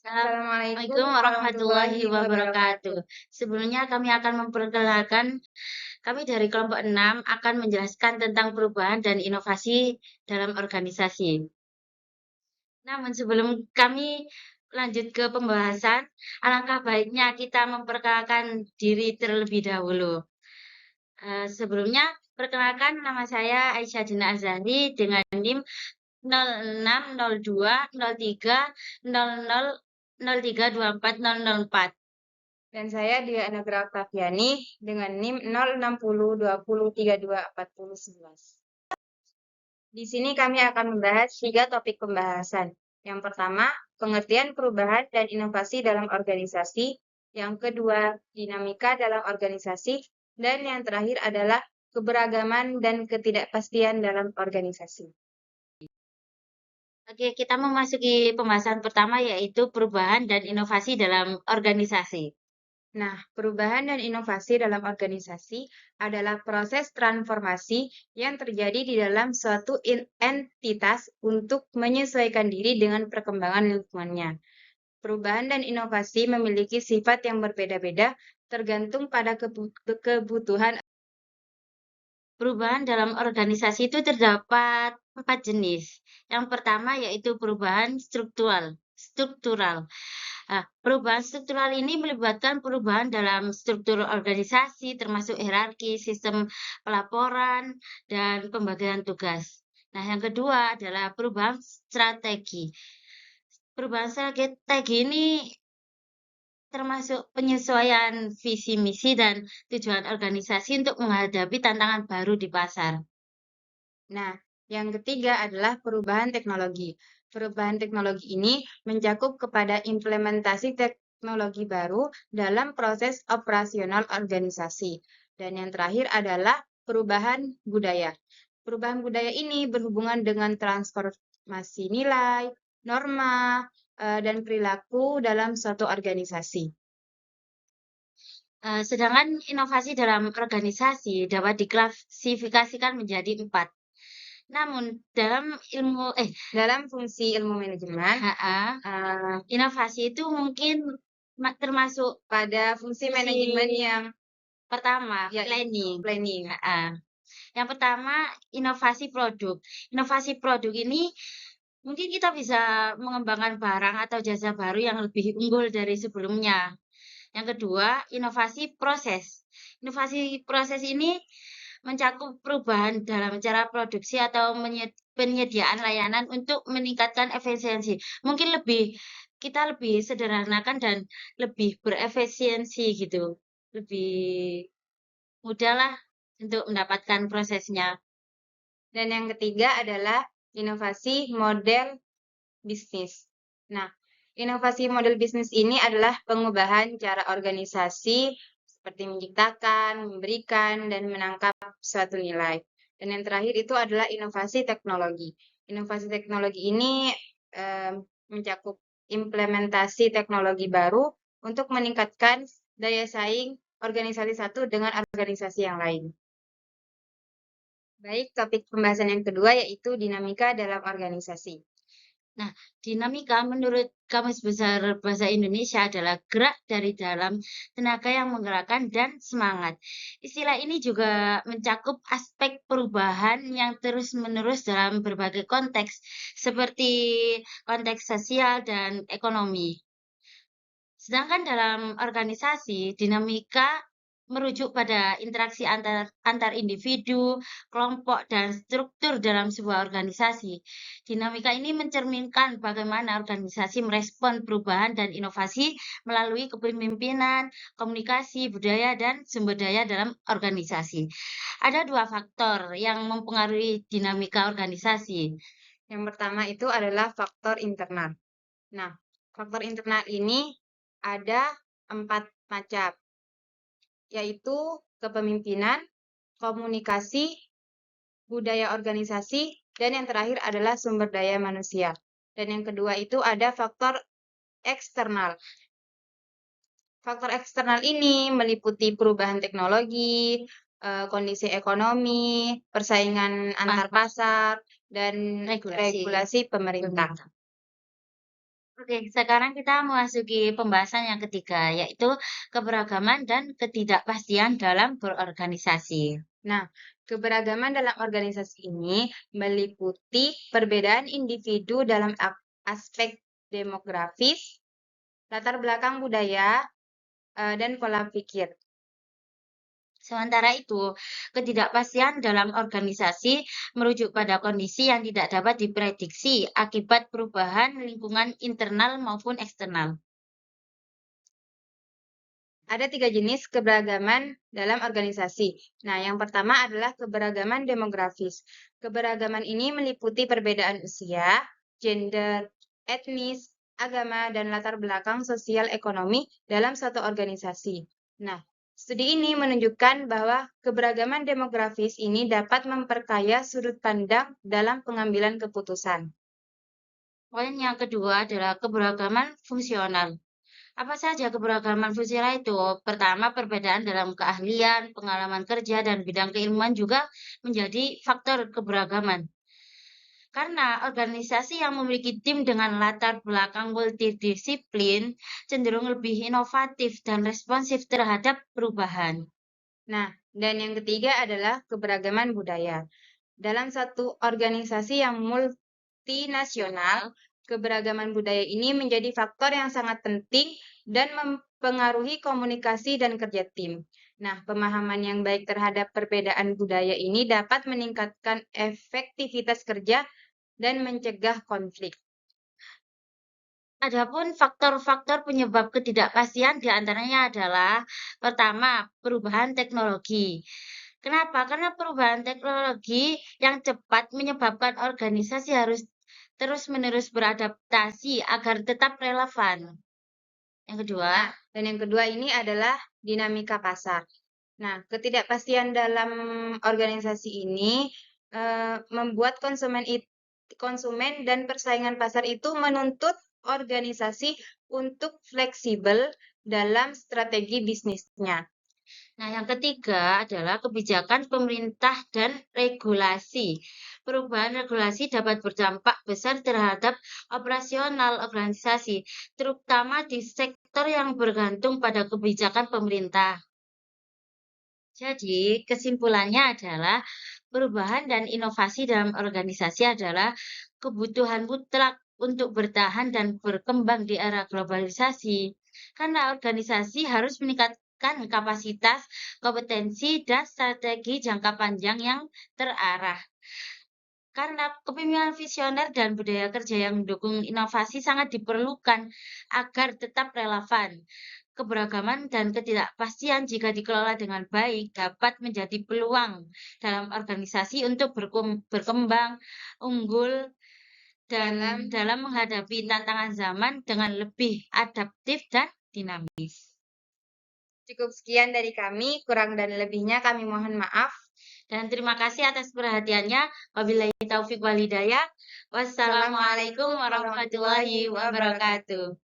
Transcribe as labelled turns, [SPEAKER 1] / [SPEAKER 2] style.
[SPEAKER 1] Assalamualaikum
[SPEAKER 2] Assalamualaikum warahmatullahi
[SPEAKER 1] warahmatullahi
[SPEAKER 2] wabarakatuh.
[SPEAKER 1] wabarakatuh.
[SPEAKER 2] Sebelumnya kami akan memperkenalkan, kami dari kelompok 6 akan menjelaskan tentang perubahan dan inovasi dalam organisasi. Namun sebelum kami lanjut ke pembahasan, alangkah baiknya kita memperkenalkan diri terlebih dahulu. Sebelumnya, perkenalkan nama saya Aisyah Dina Azhari dengan NIM 0602030003240004.
[SPEAKER 1] Dan saya Dia Anagra Oktaviani dengan NIM 06020324011. Di sini kami akan membahas 3 topik pembahasan. Yang pertama, pengertian perubahan dan inovasi dalam organisasi. Yang kedua, dinamika dalam organisasi. Dan yang terakhir adalah keberagaman dan ketidakpastian dalam organisasi.
[SPEAKER 2] Oke, kita memasuki pembahasan pertama yaitu perubahan dan inovasi dalam organisasi.
[SPEAKER 1] Nah, perubahan dan inovasi dalam organisasi adalah proses transformasi yang terjadi di dalam suatu entitas untuk menyesuaikan diri dengan perkembangan lingkungannya. Perubahan dan inovasi memiliki sifat yang berbeda-beda tergantung pada kebutuhan.
[SPEAKER 2] Perubahan dalam organisasi itu terdapat 4 jenis. Yang pertama yaitu perubahan struktural. Struktural. Perubahan struktural ini melibatkan perubahan dalam struktur organisasi, termasuk hierarki, sistem pelaporan, dan pembagian tugas. Nah, yang kedua adalah perubahan strategi. Perubahan strategi ini termasuk penyesuaian visi misi dan tujuan organisasi untuk menghadapi tantangan baru di pasar.
[SPEAKER 1] Nah, yang ketiga adalah perubahan teknologi. Perubahan teknologi ini mencakup kepada implementasi teknologi baru dalam proses operasional organisasi. Dan yang terakhir adalah perubahan budaya. Perubahan budaya ini berhubungan dengan transformasi nilai, norma, dan perilaku dalam suatu organisasi.
[SPEAKER 2] Sedangkan inovasi dalam organisasi dapat diklasifikasikan menjadi 4. Namun
[SPEAKER 1] dalam fungsi ilmu manajemen,
[SPEAKER 2] inovasi itu mungkin termasuk
[SPEAKER 1] pada fungsi manajemen yang
[SPEAKER 2] pertama,
[SPEAKER 1] ya,
[SPEAKER 2] planning. Yang pertama, inovasi produk. Inovasi produk ini mungkin kita bisa mengembangkan barang atau jasa baru yang lebih unggul dari sebelumnya. Yang kedua, inovasi proses. Inovasi proses ini mencakup perubahan dalam cara produksi atau penyediaan layanan untuk meningkatkan efisiensi. Mungkin kita lebih sederhanakan dan lebih berefisiensi gitu. Lebih mudahlah untuk mendapatkan prosesnya.
[SPEAKER 1] Dan yang ketiga adalah inovasi model bisnis. Nah, inovasi model bisnis ini adalah pengubahan cara organisasi seperti menciptakan, memberikan, dan menangkap suatu nilai. Dan yang terakhir itu adalah inovasi teknologi. Inovasi teknologi ini mencakup implementasi teknologi baru untuk meningkatkan daya saing organisasi satu dengan organisasi yang lain. Baik, topik pembahasan yang kedua yaitu dinamika dalam organisasi.
[SPEAKER 2] Nah, dinamika menurut Kamus Besar Bahasa Indonesia adalah gerak dari dalam, tenaga yang menggerakkan, dan semangat. Istilah ini juga mencakup aspek perubahan yang terus-menerus dalam berbagai konteks, seperti konteks sosial dan ekonomi. Sedangkan dalam organisasi, dinamika merujuk pada interaksi antar individu, kelompok, dan struktur dalam sebuah organisasi. Dinamika ini mencerminkan bagaimana organisasi merespon perubahan dan inovasi melalui kepemimpinan, komunikasi, budaya, dan sumber daya dalam organisasi. Ada 2 faktor yang mempengaruhi dinamika organisasi.
[SPEAKER 1] Yang pertama itu adalah faktor internal. Nah, faktor internal ini ada 4 macam, yaitu kepemimpinan, komunikasi, budaya organisasi, dan yang terakhir adalah sumber daya manusia. Dan yang kedua itu ada faktor eksternal. Faktor eksternal ini meliputi perubahan teknologi, kondisi ekonomi, persaingan antar pasar, dan regulasi pemerintah.
[SPEAKER 2] Oke, sekarang kita memasuki pembahasan yang ketiga, yaitu keberagaman dan ketidakpastian dalam berorganisasi.
[SPEAKER 1] Nah, keberagaman dalam organisasi ini meliputi perbedaan individu dalam aspek demografis, latar belakang budaya, dan pola pikir.
[SPEAKER 2] Sementara itu, ketidakpastian dalam organisasi merujuk pada kondisi yang tidak dapat diprediksi akibat perubahan lingkungan internal maupun eksternal.
[SPEAKER 1] Ada 3 jenis keberagaman dalam organisasi. Nah, yang pertama adalah keberagaman demografis. Keberagaman ini meliputi perbedaan usia, gender, etnis, agama, dan latar belakang sosial ekonomi dalam suatu organisasi. Nah, studi ini menunjukkan bahwa keberagaman demografis ini dapat memperkaya sudut pandang dalam pengambilan keputusan.
[SPEAKER 2] Poin yang kedua adalah keberagaman fungsional. Apa saja keberagaman fungsional itu? Pertama, perbedaan dalam keahlian, pengalaman kerja, dan bidang keilmuan juga menjadi faktor keberagaman. Karena organisasi yang memiliki tim dengan latar belakang multidisiplin cenderung lebih inovatif dan responsif terhadap perubahan.
[SPEAKER 1] Nah, dan yang ketiga adalah keberagaman budaya. Dalam satu organisasi yang multinasional, keberagaman budaya ini menjadi faktor yang sangat penting dan mempengaruhi komunikasi dan kerja tim. Nah, pemahaman yang baik terhadap perbedaan budaya ini dapat meningkatkan efektivitas kerja dan mencegah konflik.
[SPEAKER 2] Adapun faktor-faktor penyebab ketidakpastian diantaranya adalah pertama, perubahan teknologi. Kenapa? Karena perubahan teknologi yang cepat menyebabkan organisasi harus terus-menerus beradaptasi agar tetap relevan. Yang kedua,
[SPEAKER 1] Nah, dan yang kedua ini adalah dinamika pasar. Nah, ketidakpastian dalam organisasi ini membuat konsumen dan persaingan pasar itu menuntut organisasi untuk fleksibel dalam strategi bisnisnya.
[SPEAKER 2] nah, yang ketiga adalah kebijakan pemerintah dan regulasi. Perubahan regulasi dapat berdampak besar terhadap operasional organisasi, terutama di sektor yang bergantung pada kebijakan pemerintah. Jadi, kesimpulannya adalah perubahan dan inovasi dalam organisasi adalah kebutuhan mutlak untuk bertahan dan berkembang di era globalisasi. Karena organisasi harus meningkatkan kapasitas, kompetensi, dan strategi jangka panjang yang terarah. Karena kepemimpinan visioner dan budaya kerja yang mendukung inovasi sangat diperlukan agar tetap relevan. Keberagaman dan ketidakpastian jika dikelola dengan baik dapat menjadi peluang dalam organisasi untuk berkembang, unggul, dan dalam menghadapi tantangan zaman dengan lebih adaptif dan dinamis.
[SPEAKER 1] Cukup sekian dari kami, kurang dan lebihnya kami mohon maaf.
[SPEAKER 2] Dan terima kasih atas perhatiannya. Wabillahi taufik wal hidayah. Wassalamualaikum warahmatullahi wabarakatuh.